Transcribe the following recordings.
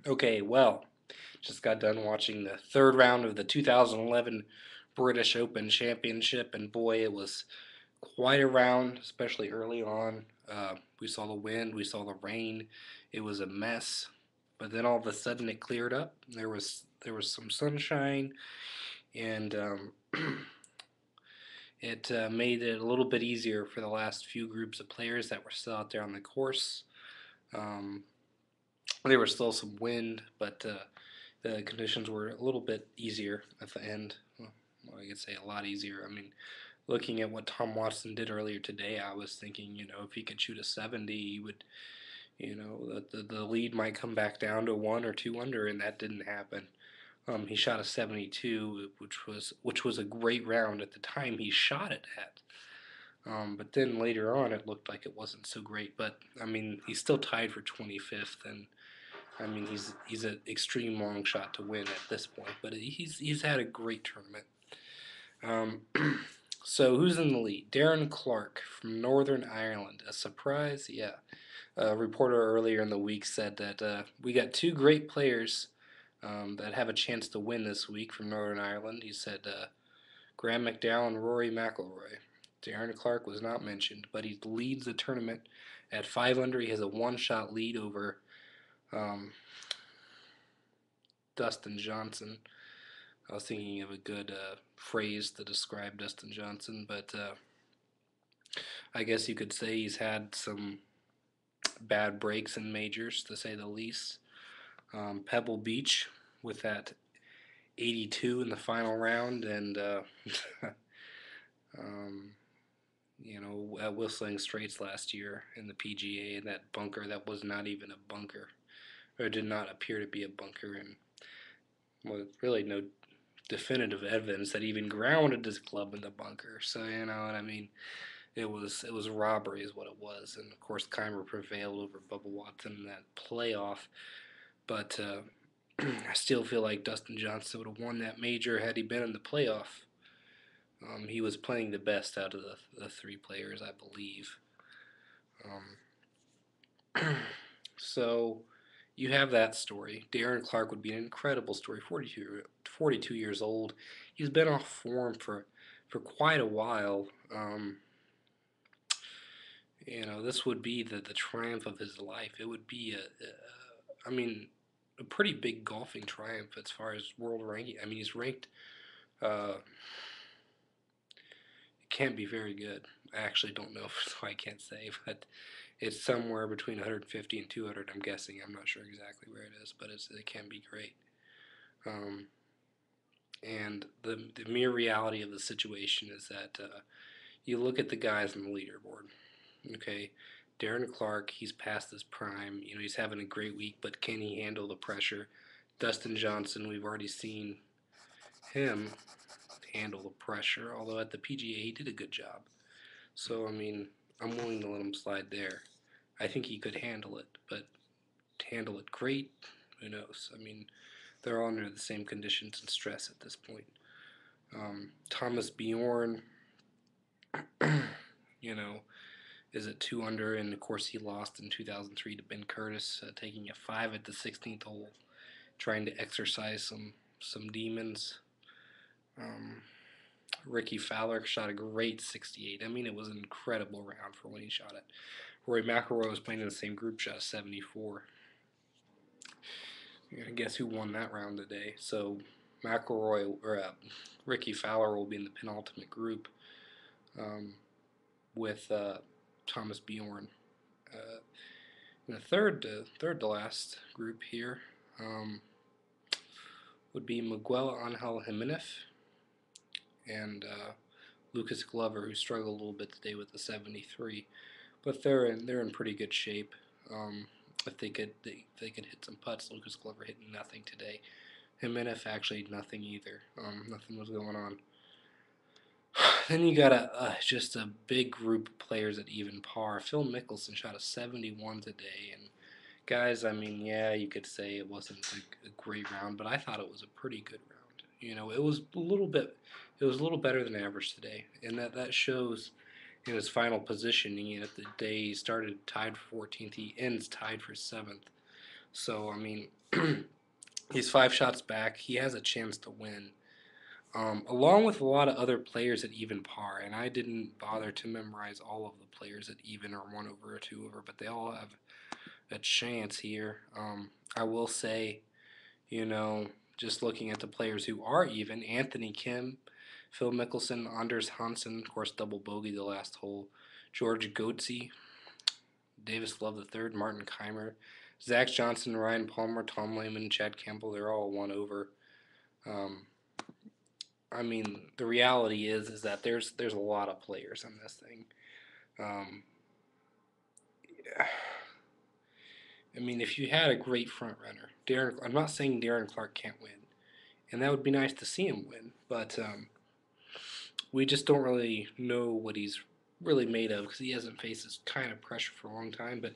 Okay, well, just got done watching the third round of the 2011 British Open Championship, and boy, it was quite a round, especially early on. We saw the wind, we saw the rain. It was a mess, but then all of a sudden it cleared up. There was some sunshine, and it made it a little bit easier for the last few groups of players that were still out there on the course. Um, there was still some wind, but the conditions were a little bit easier at the end. Well, I could say a lot easier. I mean, looking at what Tom Watson did earlier today, I was thinking, if he could shoot a 70, he would, the lead might come back down to one or two under, and that didn't happen. He shot a 72, which was a great round at the time he shot it at. But then later on, it looked like it wasn't so great. But I mean, he's still tied for 25th, and I mean, he's an extreme long shot to win at this point, but he's had a great tournament. Um, so who's in the lead? Darren Clark from Northern Ireland. A surprise? Yeah. A reporter earlier in the week said that we got two great players that have a chance to win this week from Northern Ireland. He said Graham McDowell and Rory McIlroy. Darren Clark was not mentioned, but he leads the tournament at 5 under. He has a one-shot lead over um, Dustin Johnson. I was thinking of a good phrase to describe Dustin Johnson, but I guess you could say he's had some bad breaks in majors, to say the least. Pebble Beach with that 82 in the final round, and um, at Whistling Straits last year in the PGA, in that bunker that was not even a bunker, or did not appear to be a bunker, and with really no definitive evidence that even grounded his club in the bunker. So you know what I mean. It was robbery is what it was, and of course Keimer prevailed over Bubba Watson in that playoff. But I still feel like Dustin Johnson would have won that major had he been in the playoff. He was playing the best out of the three players, I believe. So you have that story. Darren Clark would be an incredible story. 42 years old. He's been off form for quite a while. This would be the triumph of his life. It would be I mean, a pretty big golfing triumph as far as world ranking. I mean, he's ranked. It can't be very good. I actually don't know, so I can't say, but it's somewhere between 150 and 200. I'm guessing. I'm not sure exactly where it is, but it can be great. Um, and the mere reality of the situation is that you look at the guys on the leaderboard. Okay, Darren Clark, he's past his prime. He's having a great week, but can he handle the pressure? Dustin Johnson, we've already seen him handle the pressure, although at the PGA he did a good job. So, I mean, I'm willing to let him slide there. I think he could handle it, but to handle it great, who knows? I mean, they're all under the same conditions and stress at this point. Thomas Bjorn, you know, is at 2 under, and of course he lost in 2003 to Ben Curtis, taking a 5 at the 16th hole, trying to exercise some demons. Um, Ricky Fowler shot a great 68. I mean, it was an incredible round for when he shot it. Rory McIlroy was playing in the same group, shot 74. I guess who won that round today? So McIlroy or Ricky Fowler will be in the penultimate group um, with Thomas Bjorn. In the third to last group here would be Miguel Angel Jimenez and Lucas Glover, who struggled a little bit today with the 73, but they're in pretty good shape. If they could hit some putts, Lucas Glover hit nothing today. Jimenez actually nothing either. Nothing was going on. Then you got just a big group of players at even par. Phil Mickelson shot a 71 today, and guys, I mean, yeah, you could say it wasn't a great round, but I thought it was a pretty good round. It was a little better than average today, and that shows in his final positioning. At the day he started tied for 14th, he ends tied for 7th. So, I mean, he's 5 shots back. He has a chance to win, along with a lot of other players at even par. And I didn't bother to memorize all of the players at even or 1 over or 2 over, but they all have a chance here. I will say, you know, just looking at the players who are even, Anthony Kim, Phil Mickelson, Anders Hansen, of course, double bogey the last hole, George Goatsy, Davis Love III, Martin Keimer, Zach Johnson, Ryan Palmer, Tom Lehman, Chad Campbell, they're all 1 over. Um, I mean, the reality is that there's a lot of players in this thing. Um, I mean, if you had a great front runner, I'm not saying Darren Clark can't win, and that would be nice to see him win, but we just don't really know what he's really made of because he hasn't faced this kind of pressure for a long time. But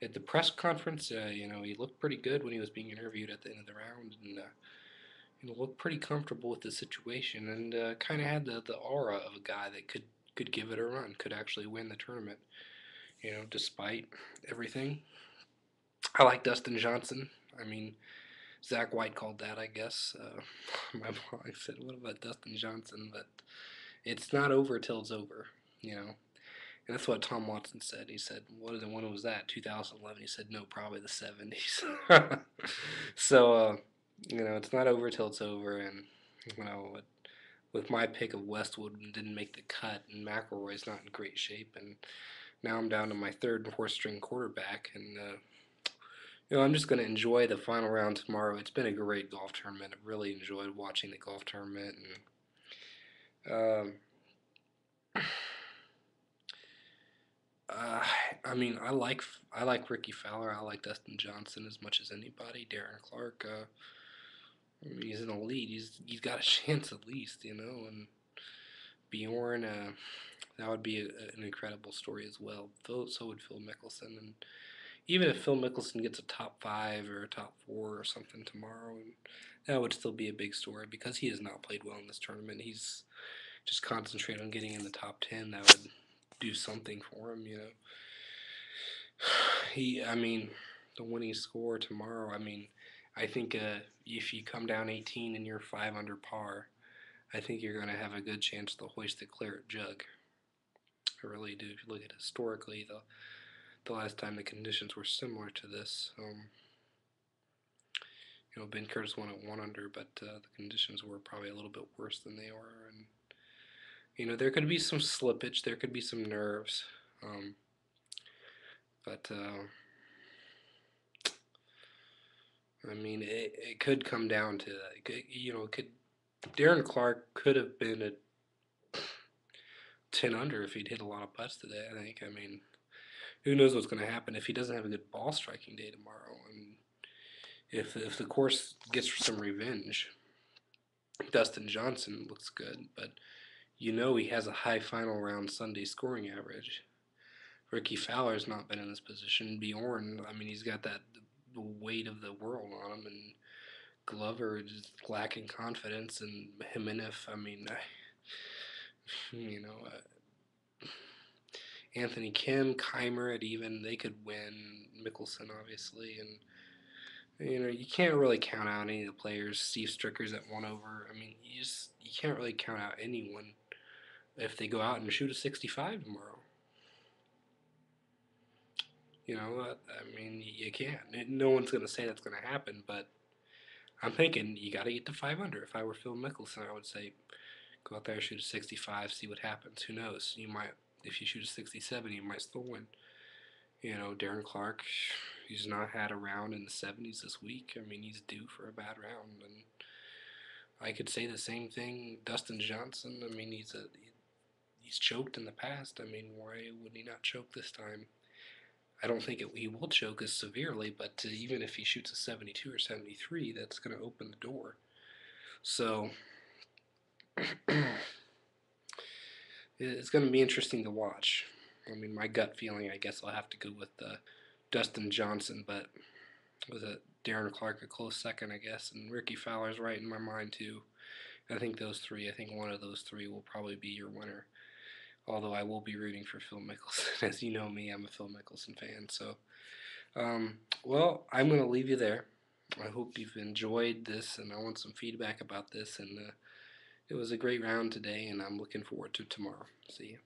at the press conference, he looked pretty good when he was being interviewed at the end of the round, and looked pretty comfortable with the situation, and kind of had the aura of a guy that could give it a run, could actually win the tournament. Despite everything. I like Dustin Johnson. I mean, Zach White called that, I guess. My blog said, "What about Dustin Johnson?" But it's not over till it's over, you know. And that's what Tom Watson said. He said, when was that? 2011. He said, no, probably the 70s. So, it's not over till it's over. And, with my pick of Westwood didn't make the cut, and McIlroy's not in great shape, and now I'm down to my third and fourth string quarterback, and I'm just going to enjoy the final round tomorrow. It's been a great golf tournament. I've really enjoyed watching the golf tournament, and Uh, I mean, I like Ricky Fowler. I like Dustin Johnson as much as anybody. Darren Clark. I mean, he's an elite. He's got a chance at least, And Bjorn. That would be an incredible story as well. So would Phil Mickelson, and even if Phil Mickelson gets a top 5 or a top 4 or something tomorrow, and that would still be a big story because he has not played well in this tournament. He's just concentrated on getting in the top 10. That would do something for him. I mean, the winning score tomorrow. I mean, I think if you come down 18 and you're 5 under par, I think you're going to have a good chance to hoist the claret jug. I really do. If you look at historically, the last time the conditions were similar to this, Ben Curtis won at 1 under, but the conditions were probably a little bit worse than they were, and there could be some slippage, there could be some nerves, but I mean, it could come down to that. Darren Clark could have been at 10 under if he'd hit a lot of putts today. I think. I mean, who knows what's going to happen if he doesn't have a good ball striking day tomorrow, and if the course gets some revenge. Dustin Johnson looks good, but he has a high final round Sunday scoring average. Ricky Fowler's not been in this position. Bjorn, I mean, he's got the weight of the world on him, and Glover is lacking confidence, and Jimenez, I mean, you know, Anthony Kim, Keimer at even, they could win. Mickelson, obviously, and you can't really count out any of the players. Steve Stricker's at 1 over. I mean, you can't really count out anyone if they go out and shoot a 65 tomorrow. I mean, you can't. No one's going to say that's going to happen, but I'm thinking you got to get to 5 under. If I were Phil Mickelson, I would say go out there, shoot a 65, see what happens. Who knows? You might, if you shoot a 67, you might still win. Darren Clark, he's not had a round in the 70s this week. I mean, he's due for a bad round, and I could say the same thing. Dustin Johnson, I mean, he's choked in the past. I mean, why would he not choke this time? I don't think he will choke as severely, but even if he shoots a 72 or 73, that's going to open the door. So it's going to be interesting to watch. I mean, my gut feeling, I guess I'll have to go with Dustin Johnson, but with Darren Clark a close second, I guess, and Ricky Fowler's right in my mind too. I think one of those three will probably be your winner. Although I will be rooting for Phil Mickelson. As you know me, I'm a Phil Mickelson fan, so Well, I'm going to leave you there. I hope you've enjoyed this, and I want some feedback about this. And it was a great round today, and I'm looking forward to tomorrow. See you.